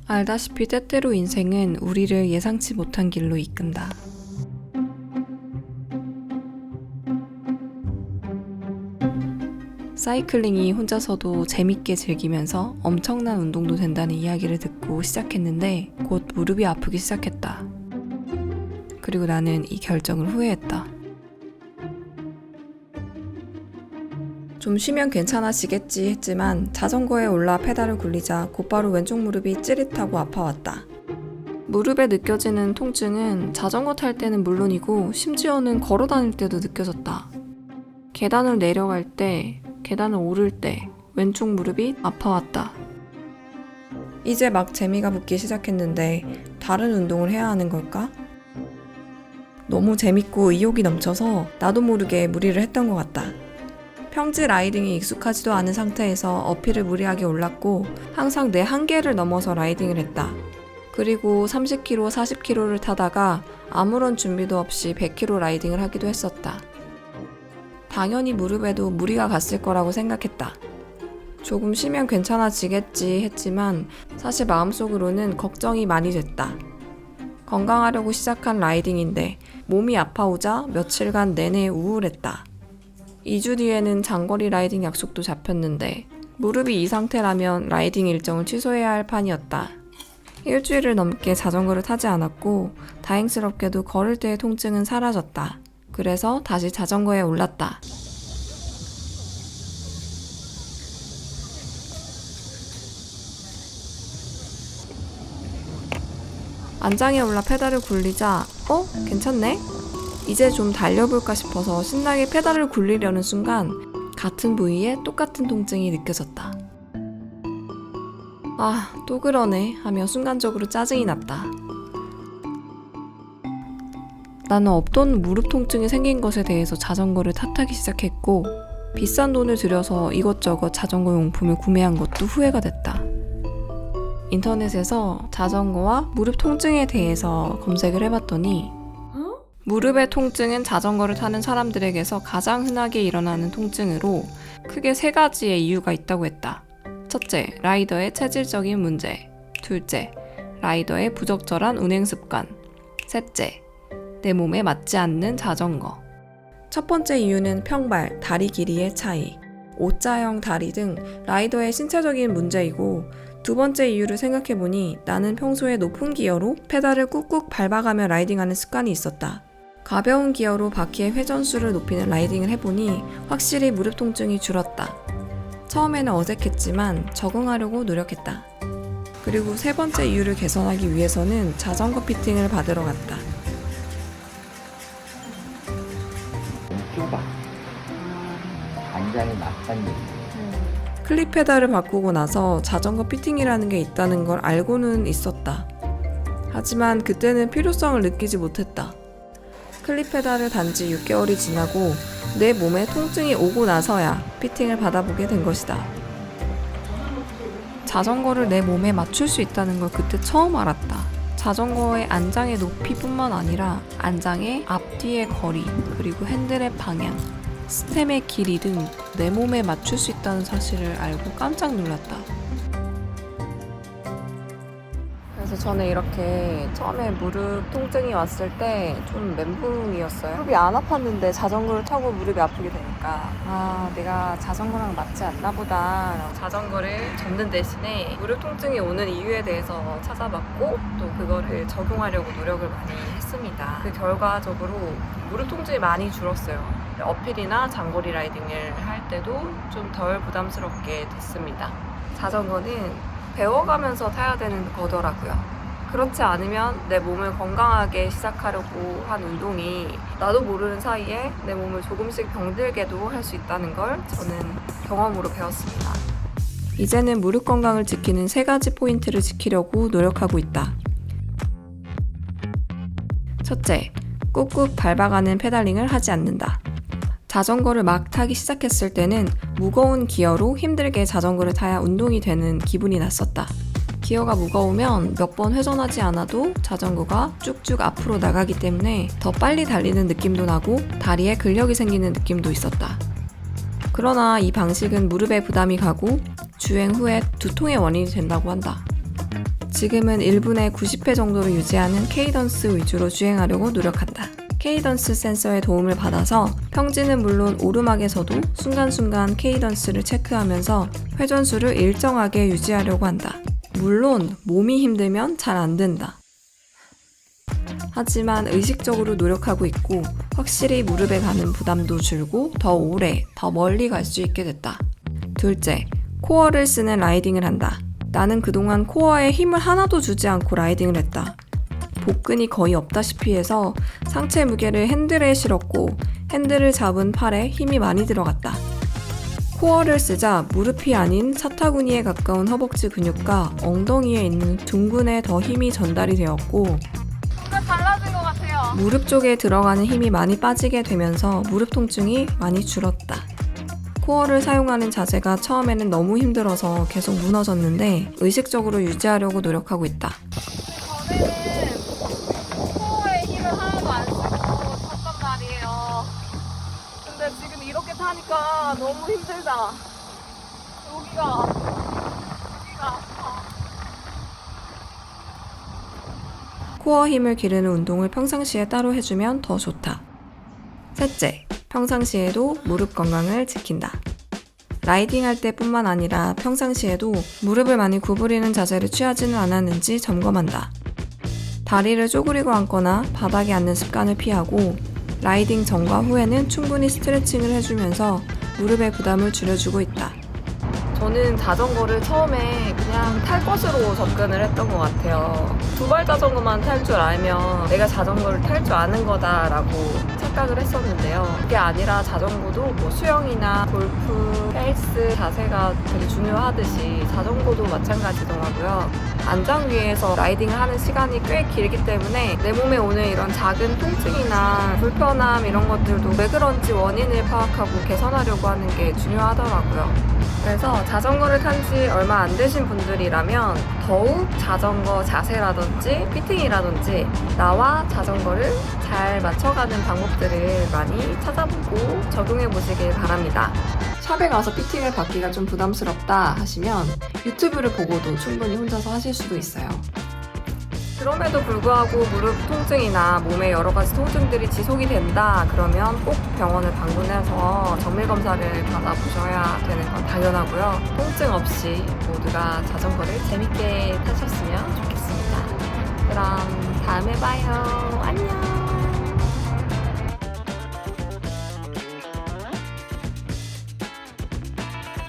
알다시피 때때로 인생은 우리를 예상치 못한 길로 이끈다. 사이클링이 혼자서도 재밌게 즐기면서 엄청난 운동도 된다는 이야기를 듣고 시작했는데 곧 무릎이 아프기 시작했다. 그리고 나는 이 결정을 후회했다. 좀 쉬면 괜찮아지겠지 했지만 자전거에 올라 페달을 굴리자 곧바로 왼쪽 무릎이 찌릿하고 아파왔다. 무릎에 느껴지는 통증은 자전거 탈 때는 물론이고 심지어는 걸어 다닐 때도 느껴졌다. 계단을 내려갈 때, 계단을 오를 때 왼쪽 무릎이 아파왔다. 이제 막 재미가 붙기 시작했는데 다른 운동을 해야 하는 걸까? 너무 재밌고 의욕이 넘쳐서 나도 모르게 무리를 했던 것 같다. 평지 라이딩이 익숙하지도 않은 상태에서 어필을 무리하게 올랐고 항상 내 한계를 넘어서 라이딩을 했다. 그리고 30km, 40km를 타다가 아무런 준비도 없이 100km 라이딩을 하기도 했었다. 당연히 무릎에도 무리가 갔을 거라고 생각했다. 조금 쉬면 괜찮아지겠지 했지만 사실 마음속으로는 걱정이 많이 됐다. 건강하려고 시작한 라이딩인데 몸이 아파오자 며칠간 내내 우울했다. 2주 뒤에는 장거리 라이딩 약속도 잡혔는데 무릎이 이 상태라면 라이딩 일정을 취소해야 할 판이었다. 일주일을 넘게 자전거를 타지 않았고 다행스럽게도 걸을 때의 통증은 사라졌다. 그래서 다시 자전거에 올랐다. 안장에 올라 페달을 굴리자 괜찮네? 이제 좀 달려볼까 싶어서 신나게 페달을 굴리려는 순간 같은 부위에 똑같은 통증이 느껴졌다. 또 그러네 하며 순간적으로 짜증이 났다. 나는 없던 무릎 통증이 생긴 것에 대해서 자전거를 탓하기 시작했고 비싼 돈을 들여서 이것저것 자전거 용품을 구매한 것도 후회가 됐다. 인터넷에서 자전거와 무릎 통증에 대해서 검색을 해봤더니 무릎의 통증은 자전거를 타는 사람들에게서 가장 흔하게 일어나는 통증으로 크게 3가지의 이유가 있다고 했다. 첫째, 라이더의 체질적인 문제. 둘째, 라이더의 부적절한 운행 습관. 셋째, 내 몸에 맞지 않는 자전거. 첫 번째 이유는 평발, 다리 길이의 차이, O자형 다리 등 라이더의 신체적인 문제이고 두 번째 이유를 생각해보니 나는 평소에 높은 기어로 페달을 꾹꾹 밟아가며 라이딩하는 습관이 있었다. 가벼운 기어로 바퀴의 회전수를 높이는 라이딩을 해보니 확실히 무릎 통증이 줄었다. 처음에는 어색했지만 적응하려고 노력했다. 그리고 세 번째 이유를 개선하기 위해서는 자전거 피팅을 받으러 갔다. 좁아. 안장이 맞다는 얘기. 클립 페달을 바꾸고 나서 자전거 피팅이라는 게 있다는 걸 알고는 있었다. 하지만 그때는 필요성을 느끼지 못했다. 클립 페달을 단지 6개월이 지나고 내 몸에 통증이 오고 나서야 피팅을 받아보게 된 것이다. 자전거를 내 몸에 맞출 수 있다는 걸 그때 처음 알았다. 자전거의 안장의 높이뿐만 아니라 안장의 앞뒤의 거리, 그리고 핸들의 방향, 스템의 길이 등 내 몸에 맞출 수 있다는 사실을 알고 깜짝 놀랐다. 그래서 저는 이렇게 처음에 무릎 통증이 왔을 때 좀 멘붕이었어요. 무릎이 안 아팠는데 자전거를 타고 무릎이 아프게 되니까 내가 자전거랑 맞지 않나 보다 라고 자전거를 접는 대신에 무릎 통증이 오는 이유에 대해서 찾아봤고 또 그거를 적용하려고 노력을 많이 했습니다. 그 결과적으로 무릎 통증이 많이 줄었어요. 어필이나 장거리 라이딩을 할 때도 좀 덜 부담스럽게 됐습니다. 자전거는 배워가면서 타야 되는 거더라고요. 그렇지 않으면 내 몸을 건강하게 시작하려고 한 운동이 나도 모르는 사이에 내 몸을 조금씩 병들게도 할 수 있다는 걸 저는 경험으로 배웠습니다. 이제는 무릎 건강을 지키는 3가지 포인트를 지키려고 노력하고 있다. 첫째, 꾹꾹 밟아가는 페달링을 하지 않는다. 자전거를 막 타기 시작했을 때는 무거운 기어로 힘들게 자전거를 타야 운동이 되는 기분이 났었다. 기어가 무거우면 몇 번 회전하지 않아도 자전거가 쭉쭉 앞으로 나가기 때문에 더 빨리 달리는 느낌도 나고 다리에 근력이 생기는 느낌도 있었다. 그러나 이 방식은 무릎에 부담이 가고 주행 후에 두통의 원인이 된다고 한다. 지금은 1분에 90회 정도로 유지하는 케이던스 위주로 주행하려고 노력한다. 케이던스 센서의 도움을 받아서 평지는 물론 오르막에서도 순간순간 케이던스를 체크하면서 회전수를 일정하게 유지하려고 한다. 물론 몸이 힘들면 잘 안 된다. 하지만 의식적으로 노력하고 있고 확실히 무릎에 가는 부담도 줄고 더 오래, 더 멀리 갈 수 있게 됐다. 둘째, 코어를 쓰는 라이딩을 한다. 나는 그동안 코어에 힘을 하나도 주지 않고 라이딩을 했다. 복근이 거의 없다시피 해서 상체 무게를 핸들에 실었고 핸들을 잡은 팔에 힘이 많이 들어갔다. 코어를 쓰자 무릎이 아닌 사타구니에 가까운 허벅지 근육과 엉덩이에 있는 둥근에 더 힘이 전달이 되었고 뭔가 달라진 것 같아요. 무릎 쪽에 들어가는 힘이 많이 빠지게 되면서 무릎 통증이 많이 줄었다. 코어를 사용하는 자세가 처음에는 너무 힘들어서 계속 무너졌는데 의식적으로 유지하려고 노력하고 있다. 전에는 코어에 힘을 하나도 안 쓰고 탔단 말이에요. 근데 지금 이렇게 타니까 너무 힘들다. 여기가 아파. 코어 힘을 기르는 운동을 평상시에 따로 해주면 더 좋다. 셋째, 평상시에도 무릎 건강을 지킨다. 라이딩 할 때뿐만 아니라 평상시에도 무릎을 많이 구부리는 자세를 취하지는 않았는지 점검한다. 다리를 쪼그리고 앉거나 바닥에 앉는 습관을 피하고 라이딩 전과 후에는 충분히 스트레칭을 해주면서 무릎의 부담을 줄여주고 있다. 저는 자전거를 처음에 그냥 탈 것으로 접근을 했던 것 같아요. 두발 자전거만 탈 줄 알면 내가 자전거를 탈 줄 아는 거다라고 착각을 했었는데요. 그게 아니라 자전거도 뭐 수영이나 골프, 헬스 자세가 되게 중요하듯이 자전거도 마찬가지더라고요. 안장 위에서 라이딩을 하는 시간이 꽤 길기 때문에 내 몸에 오는 이런 작은 통증이나 불편함 이런 것들도 왜 그런지 원인을 파악하고 개선하려고 하는 게 중요하더라고요. 그래서 자전거를 탄 지 얼마 안 되신 분들이라면 더욱 자전거 자세라든지 피팅이라든지 나와 자전거를 잘 맞춰가는 방법들을 많이 찾아보고 적용해 보시길 바랍니다. 샵에 가서 피팅을 받기가 좀 부담스럽다 하시면 유튜브를 보고도 충분히 혼자서 하실 수도 있어요. 그럼에도 불구하고 무릎 통증이나 몸의 여러 가지 통증들이 지속이 된다 그러면 꼭 병원을 방문해서 정밀 검사를 받아보셔야 되는 건 당연하고요. 통증 없이 모두가 자전거를 재밌게 타셨으면 좋겠습니다. 그럼 다음에 봐요. 안녕.